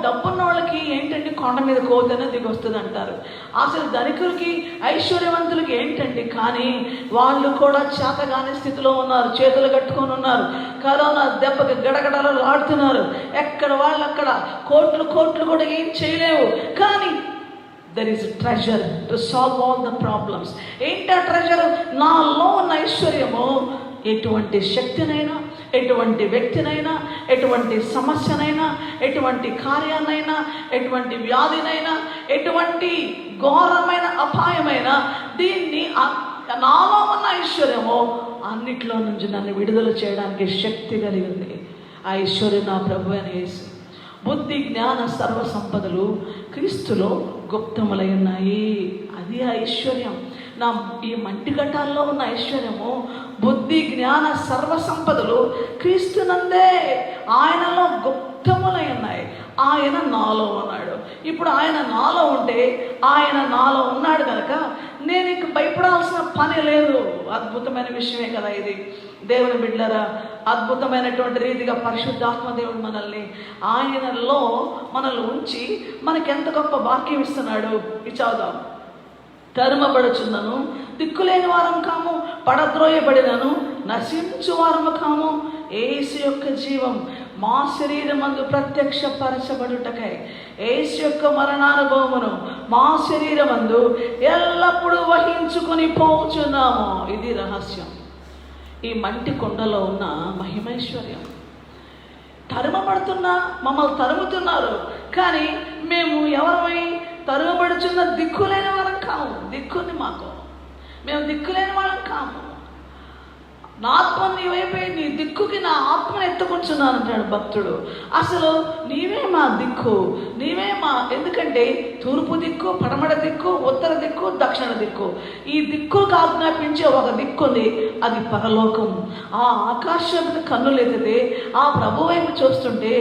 డబ్బున్న వాళ్ళకి ఏంటంటే కొండ మీద కోతనే దిగి వస్తుంది అంటారు. అసలు ధనికులకి ఐశ్వర్యవంతులకి ఏంటండి, కానీ వాళ్ళు కూడా చేతగాని స్థితిలో ఉన్నారు, చేతులు కట్టుకొని ఉన్నారు, కరోనా దెబ్బకి గడగడలు ఆడుతున్నారు. ఎక్కడ వాళ్ళు అక్కడ కోట్లు కూడా ఏం చేయలేవు. కానీ there is a treasure to solve all the problems. ఏంటి ఆ ట్రెజర్? నాలో ఉన్న ఐశ్వర్యము ఎటువంటి శక్తినైనా, ఎటువంటి వ్యక్తినైనా, ఎటువంటి సమస్యనైనా, ఎటువంటి కార్యాన్నైనా, ఎటువంటి వ్యాధినైనా, ఎటువంటి ఘోరమైన అపాయమైన దీన్ని నాలో ఉన్న ఐశ్వర్యము అన్నిట్లో నుంచి నన్ను విడుదల చేయడానికి శక్తి కలిగింది. ఆ ఐశ్వర్యం నా ప్రభు అయిన యేసు. బుద్ధి జ్ఞాన సర్వ సంపదలు క్రీస్తులో గుప్తములై ఉన్నాయి. అది ఐశ్వర్యం. నా ఈ మంటి ఘటాల్లో ఉన్న ఐశ్వర్యము, బుద్ధి జ్ఞాన సర్వ సంపదలు క్రీస్తునందే, ఆయనలో గుప్తములై ఉన్నాయి. ఆయన నాలో ఉన్నాడు. ఇప్పుడు ఆయన నాలో ఉంటే, ఆయన నాలో ఉన్నాడు కనుక నేను ఇంక భయపడాల్సిన పని లేదు. అద్భుతమైన విషయమే కదా ఇది. దేవుని బిడ్డలారా, అద్భుతమైనటువంటి రీతిగా పరిశుద్ధాత్మ దేవుడు ఆయనలో మనల్ని ఉంచి మనకెంత గొప్ప వాక్యం ఇస్తున్నాడు. చదువుదాం. తరుమబడుచున్నను, దిక్కులేని వారం కాము, పడద్రోయబడినను నశించు వారము కాము, యేసు యొక్క జీవం మా శరీరమందు ప్రత్యక్షపరచబడుటకై యేసు యొక్క మరణానుభవమును మా శరీరమందు ఎల్లప్పుడూ వహించుకొని పోచున్నాము. ఇది రహస్యం. ఈ మంటి కొండలో ఉన్న మహిమైశ్వర్యం. తరుమబడుతున్నా, మమ్మల్ని తరుముతున్నారు, కానీ మేము ఎవరమై తరుమబడుచున్న దిక్కులేని వాళ్ళం కాము. దిక్కుని మాకు, మేము దిక్కులేని వాళ్ళం కాము. నా ఆత్మ నీవైపోయి నీ దిక్కుకి నా ఆత్మను ఎత్తుకుంటున్నాను అంటాడు భక్తుడు. అసలు నీవే మా దిక్కు, నీవే మా, ఎందుకంటే తూర్పు దిక్కు, పడమర దిక్కు, ఉత్తర దిక్కు, దక్షిణ దిక్కు, ఈ దిక్కుకు ఆజ్ఞాపించే ఒక దిక్కు ఉంది, అది పరలోకం. ఆ ఆకాశపు కన్నులెత్తితే ఆ ప్రభు వైపు చూస్తుంటే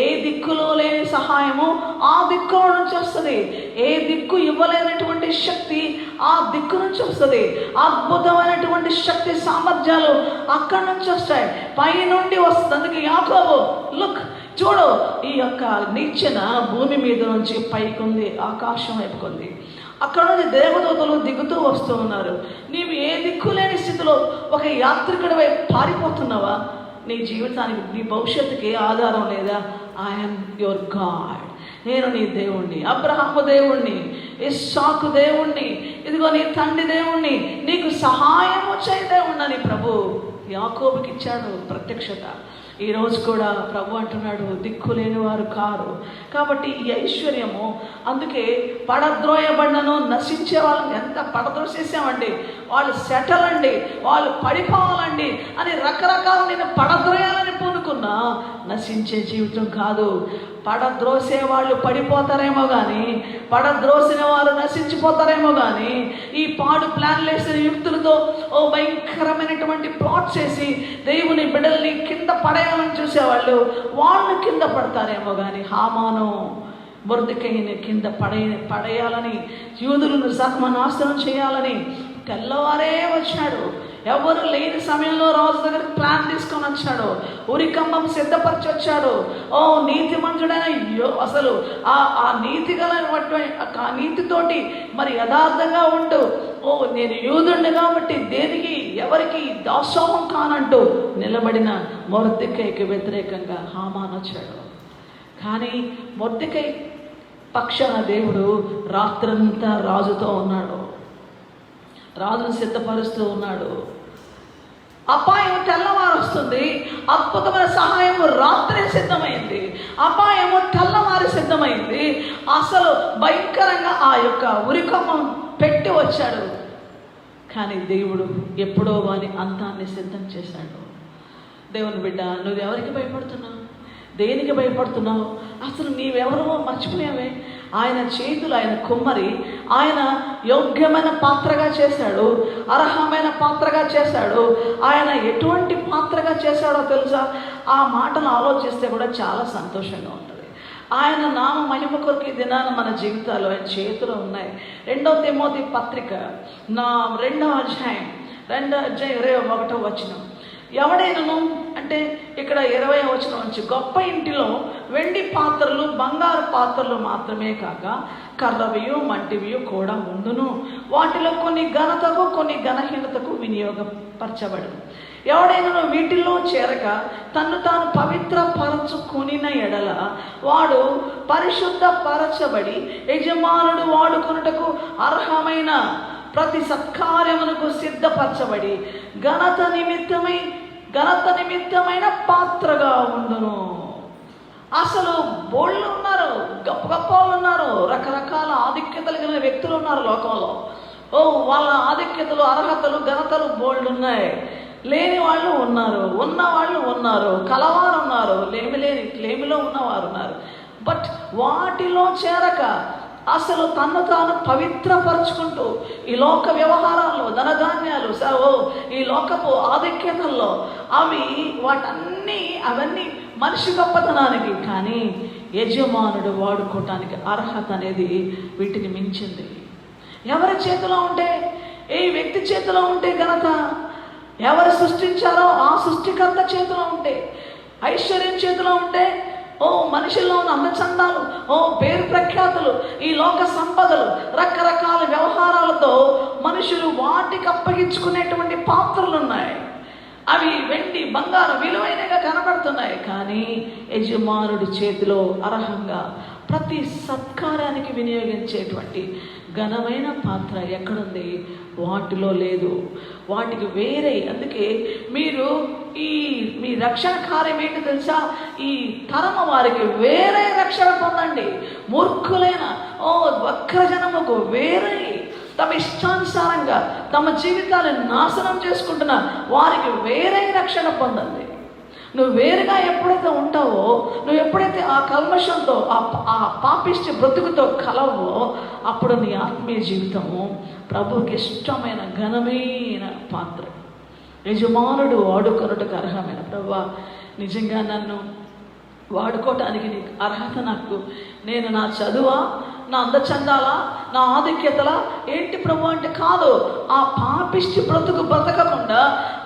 ఏ దిక్కులో లేని సహాయము ఆ దిక్కులో నుంచి వస్తుంది. ఏ దిక్కు ఇవ్వలేనటువంటి శక్తి ఆ దిక్కు నుంచి వస్తుంది. అద్భుతమైనటువంటి శక్తి సామర్థ్యాలు అక్కడి నుంచి వస్తాయి, పై నుండి వస్తుంది. అందుకే యాకోబు, లుక్, చూడు, ఈ యొక్క నిచ్చెన భూమి మీద నుంచి పైకి ఉంది, ఆకాశం వైపుకుంది. అక్కడ నుంచి దేవదూతలు దిగుతూ వస్తూ ఉన్నారు. నీవు ఏ దిక్కు లేని స్థితిలో ఒక యాత్రికుడి వైపు పారిపోతున్నావా? నీ జీవితానికి, నీ భవిష్యత్తుకి ఆధారం లేదా? I'm your God. నేను నీ దేవుణ్ణి, అబ్రహాము దేవుణ్ణి, ఇస్సాకు దేవుణ్ణి, ఇదిగో నీ తండ్రి దేవుణ్ణి, నీకు సహాయము చేయ దేవుణ్ణి ప్రభు యాకోబుకి ఇచ్చాడు ప్రత్యక్షత. ఈరోజు కూడా ప్రభు అంటున్నాడు, దిక్కులేని వారు కారు. కాబట్టి ఈ ఐశ్వర్యము, అందుకే పడద్రోయబడినను నశించే వాళ్ళని ఎంత పడద్రోసేసామండి, వాళ్ళు సెటల్ అండి, వాళ్ళు పడిపోవాలండి అని రకరకాల నేను పడద్రోయాలని పూనుకున్నా నశించే జీవితం కాదు. పడద్రోసే వాళ్ళు పడిపోతారేమో కానీ, పడద్రోసిన వారు నశించిపోతారేమో కానీ, ఈ పాడు ప్లాన్లు వేసిన యుక్తులతో భయంకరమైనటువంటి ప్లాట్స్ వేసి దేవుని బిడ్డల్ని కింద పడేయాలని చూసేవాళ్ళు వాళ్ళు కింద పడతారేమో కానీ, హామాను మొర్దెకైని కింద పడేయాలని, యూదులను సర్వనాశనం చేయాలని తెల్లవారే వచ్చాడు. ఎవరు లేని సమయంలో రాజు దగ్గరికి ప్లాన్ తీసుకొని వచ్చాడు. ఉరికంబం సిద్ధపరిచి వచ్చాడు. నీతిమంతుడైన అసలు ఆ నీతి గల ఆ నీతితోటి మరి యథార్థంగా ఉంటూ నేను యూదుడిని కాబట్టి దేనికి ఎవరికి దాసోహం కానంటూ నిలబడిన మొర్దెకైకి వ్యతిరేకంగా హామాను వచ్చాడు. కానీ మొర్దెకై పక్షాన దేవుడు రాత్రంతా రాజుతో ఉన్నాడు, రాజును సిద్ధపరుస్తూ ఉన్నాడు. అపాయం తెల్లవారు వస్తుంది, అద్భుతమైన సహాయము రాత్రి సిద్ధమైంది, అపాయము తెల్లవారి సిద్ధమైంది. అసలు భయంకరంగా ఆ యొక్క ఉరికమ్మం పెట్టి వచ్చాడు. కానీ దేవుడు ఎప్పుడో వాని అంతాన్ని సిద్ధం చేశాడు. దేవుని బిడ్డ, నువ్వు ఎవరికి భయపడుతున్నావు? దేనికి భయపడుతున్నావు? అసలు నీవెవరో మర్చిపోయావే. ఆయన చేతులు, ఆయన కుమ్మరి, ఆయన యోగ్యమైన పాత్రగా చేశాడు, అర్హమైన పాత్రగా చేశాడు. ఆయన ఎటువంటి పాత్రగా చేశాడో తెలుసా? ఆ మాటను ఆలోచిస్తే కూడా చాలా సంతోషంగా ఉంటుంది. ఆయన నామ మహిమ కొరకు ఈ దినాన మన జీవితాలు ఆయన చేతిలో ఉన్నాయి. 2 తిమోతి పత్రిక 2వ అధ్యాయం 21వ వచనం. ఎవడైనను అంటే ఇక్కడ 20వ వచనం నుంచి, గొప్ప ఇంటిలో వెండి పాత్రలు బంగారు పాత్రలు మాత్రమే కాక కర్రవియు మంటివియు కూడా ఉండును. వాటిలో కొన్ని ఘనతకు కొన్ని ఘనహీనతకు వినియోగపరచబడును. ఎవడైనా వీటిలో చేరక తన్ను తాను పవిత్రపరచుకునిన ఎడల వాడు పరిశుద్ధపరచబడి యజమానుడు వాడుకొనుటకు అర్హమైన ప్రతి సత్కార్యమునకు సిద్ధపరచబడి ఘనత నిమిత్తమైన పాత్రగా ఉండును. అసలు బోళ్ళు ఉన్నారు, గొప్ప గొప్ప వాళ్ళు ఉన్నారు, రకరకాల ఆధిక్యతలు కలిగిన వ్యక్తులు ఉన్నారు లోకంలో. వాళ్ళ ఆధిక్యతలు, అర్హతలు, ఘనతలు బోళ్ళు ఉన్నాయి. లేని వాళ్ళు ఉన్నారు, ఉన్నవాళ్ళు ఉన్నారు, కలవారు ఉన్నారు, లేమిలో ఉన్నవారు ఉన్నారు. బట్ వాటిలో చేరక అసలు తను తాను పవిత్రపరచుకుంటూ ఈ లోక వ్యవహారాల్లో, ధనధాన్యాలు, ఈ లోకపు ఆధిక్యతల్లో అవన్నీ మనిషి గొప్పతనానికి, కానీ యజమానుడు వాడుకోవటానికి అర్హత అనేది వీటిని మించింది. ఎవరి చేతిలో ఉంటే, ఏ వ్యక్తి చేతిలో ఉంటే ఘనత, ఎవరు సృష్టించారో ఆ సృష్టికర్త చేతిలో ఉంటే, ఐశ్వర్యం చేతిలో ఉంటే, మనుషుల్లో ఉన్న అందచందాలు, పేరు ప్రఖ్యాతులు, ఈ లోక సంపదలు, రకరకాల వ్యవహారాలతో మనుషులు వాటికి అప్పగించుకునేటువంటి పాత్రలు ఉన్నాయి. అవి వెండి బంగారం విలువైనగా కనబడుతున్నాయి. కానీ యజమానుడి చేతిలో అర్హంగా ప్రతి సత్కారానికి వినియోగించేటువంటి ఘనమైన పాత్ర ఎక్కడుంది? వాటిలో లేదు, వాటికి వేరే. అందుకే మీరు మీ రక్షణ కార్యం ఏంటి తెలుసా? ఈ తరమ వారికి వేరే రక్షణ పొందండి. మూర్ఖులైన వక్రజనముకు వేరే, తమ ఇష్టానుసారంగా తమ జీవితాలను నాశనం చేసుకుంటున్న వారికి వేరే రక్షణ పొందండి. నువ్వు వేరుగా ఎప్పుడైతే ఉంటావో, నువ్వు ఎప్పుడైతే ఆ కల్మషంతో, ఆ పాపిష్టి బ్రతుకుతో కలవో, అప్పుడు నీ ఆత్మీయ జీవితము ప్రభువుకి ఇష్టమైన ఘనమైన పాత్ర, యజమానుడు వాడుకొనుటకు అర్హమైన. ప్రభువా, నిజంగా నన్ను వాడుకోవటానికి నీకు అర్హత నాకు, నేను నా చదువా, నా అందచందాలా, నా ఆధిక్యతలా ఏంటి ప్రభు అంటే కాదు. ఆ పాపిష్టి బ్రతుకు బ్రతకకుండా,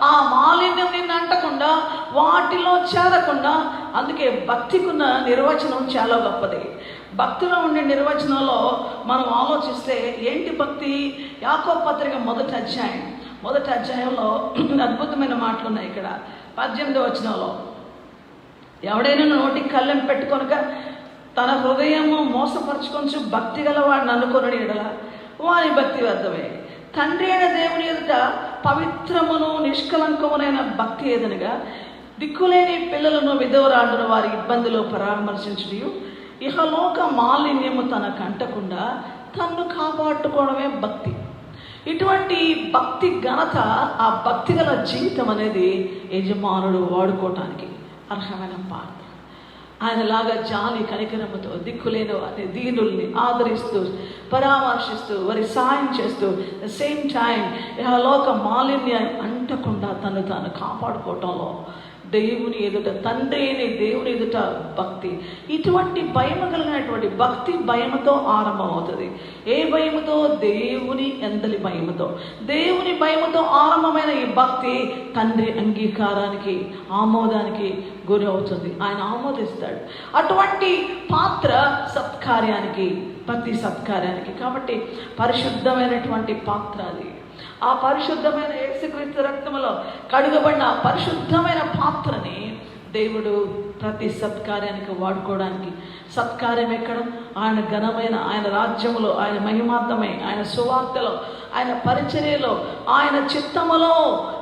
ఆ మాలిన్యం నిన్ను అంటకుండా, వాటిలో చేరకుండా. అందుకే భక్తికున్న నిర్వచనం చాలా గొప్పది. భక్తిలో ఉండే నిర్వచనంలో మనం ఆలోచిస్తే ఏంటి భక్తి? యాకోబు పత్రిక 1వ అధ్యాయంలో అద్భుతమైన మాటలు ఉన్నాయి. ఇక్కడ 18వ వచనంలో, ఎవడైనా నోటికి కళ్ళెం పెట్టుకొనక తన హృదయము మోసపరుచుకొంచు భక్తి గల వాడిని అనుకొనని ఎడల వాని భక్తి వ్యర్థమే. తండ్రి అయిన దేవుని ఎదుట పవిత్రమును నిష్కలంకమునైన భక్తి ఏదనగా దిక్కులేని పిల్లలను విధవరాండును వారి ఇబ్బందిలో పరామర్శించుడియు ఇహలోక మాలిన్యము తనకు అంటకుండా తన్ను కాపాడుకోవడమే భక్తి. ఇటువంటి భక్తి ఘనత, ఆ భక్తి గల జీవితం అనేది యజమానుడు వాడుకోవటానికి అర్హమైన పాత్ర. ఆయనలాగా జాలి కనికరముతో దిక్కులేని వారిని, దీనుల్ని ఆదరిస్తూ పరామర్శిస్తూ వారి సాయం చేస్తూ సేమ్ టైం లోక మాలిన్యం అంటకుండా తను తాను కాపాడుకోవటంలో దేవుని ఎదుట, తండ్రి అయిన దేవుని ఎదుట భక్తి. ఇటువంటి భయము కలిగినటువంటి భక్తి భయముతో ఆరంభమవుతుంది. ఏ భయముతో? దేవుని ఎందలి భయముతో. దేవుని భయముతో ఆరంభమైన ఈ భక్తి తండ్రి అంగీకారానికి, ఆమోదానికి గురి అవుతుంది. ఆయన ఆమోదిస్తాడు. అటువంటి పాత్ర సత్కార్యానికి, ప్రతి సత్కార్యానికి. కాబట్టి పరిశుద్ధమైనటువంటి పాత్ర అది. ఆ పరిశుద్ధమైన యేసుక్రీస్తు రక్తములో కడుగబడిన పరిశుద్ధమైన పాత్రని దేవుడు ప్రతి సత్కార్యానికి వాడుకోవడానికి. సత్కార్యం ఎక్కడ? ఆయన ఘనమైన ఆయన రాజ్యములో, ఆయన మహిమార్థమై, ఆయన సువార్తలో, ఆయన పరిచర్యలో, ఆయన చిత్తములో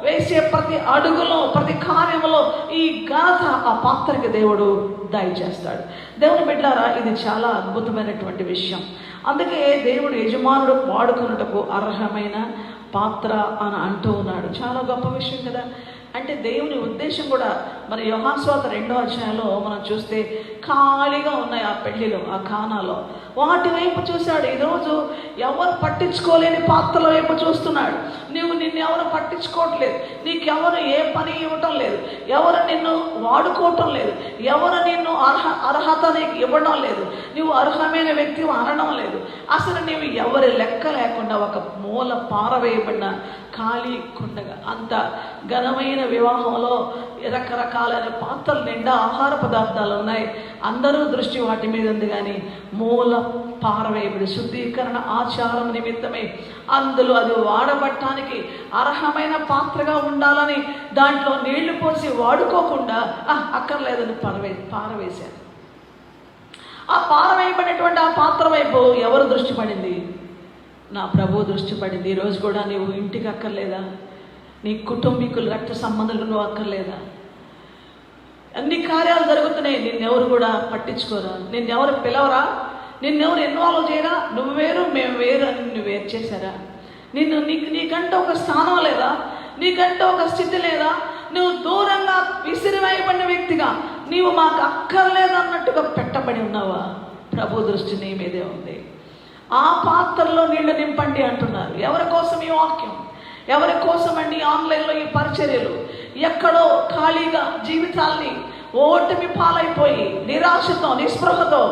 వేసే ప్రతి అడుగులో, ప్రతి కార్యములో ఈ ఘనత ఆ పాత్రకి దేవుడు దయచేస్తాడు. దేవుని బిడ్డలారా, ఇది చాలా అద్భుతమైనటువంటి విషయం. అందుకే దేవుడు యజమానుడు వాడుకున్నటకు అర్హమైన పాత్ర అని అంటూ ఉన్నాడు. చాలా గొప్ప విషయం కదా. అంటే దేవుని ఉద్దేశం కూడా మరి యోహాను సువార్త 2వ అధ్యాయంలో మనం చూస్తే ఖాళీగా ఉన్నాయి ఆ పెళ్లిలో, ఆ కానాలో. వాటి వైపు చూశాడు. ఈరోజు ఎవరు పట్టించుకోలేని పాత్రల వైపు చూస్తున్నాడు. నిన్ను ఎవరు పట్టించుకోవట్లేదు, నీకెవరు ఏ పని ఇవ్వటం లేదు, ఎవరు నిన్ను వాడుకోవటం లేదు, ఎవరు నిన్ను అర్హత నీకు ఇవ్వడం లేదు, నువ్వు అర్హమైన వ్యక్తి అనడం లేదు. అసలు నీవు ఎవరి లెక్క లేకుండా ఒక మూల పారవేయబడిన ఖాళీ కుండగా, అంత ఘనమైన వివాహంలో రకరకాలైన పాత్రలు నిండా ఆహార పదార్థాలు ఉన్నాయి. అందరూ దృష్టి వాటి మీద ఉంది. కానీ మూల పారవేయబడి శుద్ధీకరణ ఆచారం నిమిత్తమే అందులో అది వాడబట్టానికి అర్హమైన పాత్రగా ఉండాలని దాంట్లో నీళ్లు పోసి వాడుకోకుండా అక్కర్లేదని పారవేశారు. ఆ పారవేయబడినటువంటి ఆ పాత్ర వైపు ఎవరు దృష్టి పడింది? నా ప్రభు దృష్టి పడింది. ఈరోజు కూడా నీవు ఇంటికి అక్కర్లేదా? నీ కుటుంబీకులు, రక్త సంబంధాలు నువ్వు అక్కర్లేదా? అన్ని కార్యాలు జరుగుతున్నాయి, నిన్నెవరు కూడా పట్టించుకోరా, నిన్నెవరు పిలవరా, నిన్నెవరు ఇన్వాల్వ్ చేయరా? నువ్వు వేరు మేము వేరు అని నువ్వు వేరు చేశారా? నీకంటే ఒక స్థానం లేదా? నీకంటే ఒక స్థితి లేదా? నువ్వు దూరంగా విసిరివేయబడిన వ్యక్తిగా, నీవు మాకు అక్కర్లేదన్నట్టుగా పెట్టబడి ఉన్నావా? ప్రభు దృష్టి నీ మీదే ఉంది. ఆ పాత్రలో నీళ్లు నింపండి అంటున్నారు. ఎవరి కోసం ఈ వాక్యం? ఎవరి కోసం అండి ఆన్లైన్లో ఈ పరిచర్యలు? ఎక్కడో ఖాళీగా జీవితాల్ని ఓటమి పాలైపోయి నిరాశతో, నిస్పృహతో,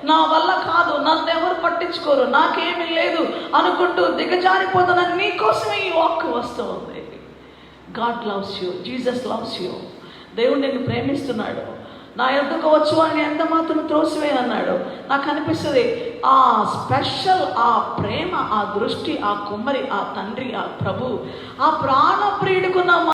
నా వల్ల కాదు, నన్ను ఎవరు పట్టించుకోరు, నాకేమీ లేదు అనుకుంటూ దిగజారిపోతున్న నీ కోసమే ఈ వాక్ వస్తూ ఉంది. God loves you, Jesus loves you. దేవుడు నిన్ను ప్రేమిస్తున్నాడు. నా యొద్దకు వచ్చు అని ఎంత మాత్రం త్రోసివేయనన్నాడు. నాకు అనిపిస్తుంది ఆ స్పెషల్, ఆ ప్రేమ, ఆ దృష్టి, ఆ కుమ్మరి, ఆ తండ్రి, ఆ ప్రభు, ఆ ప్రాణ ప్రియుడుకున్న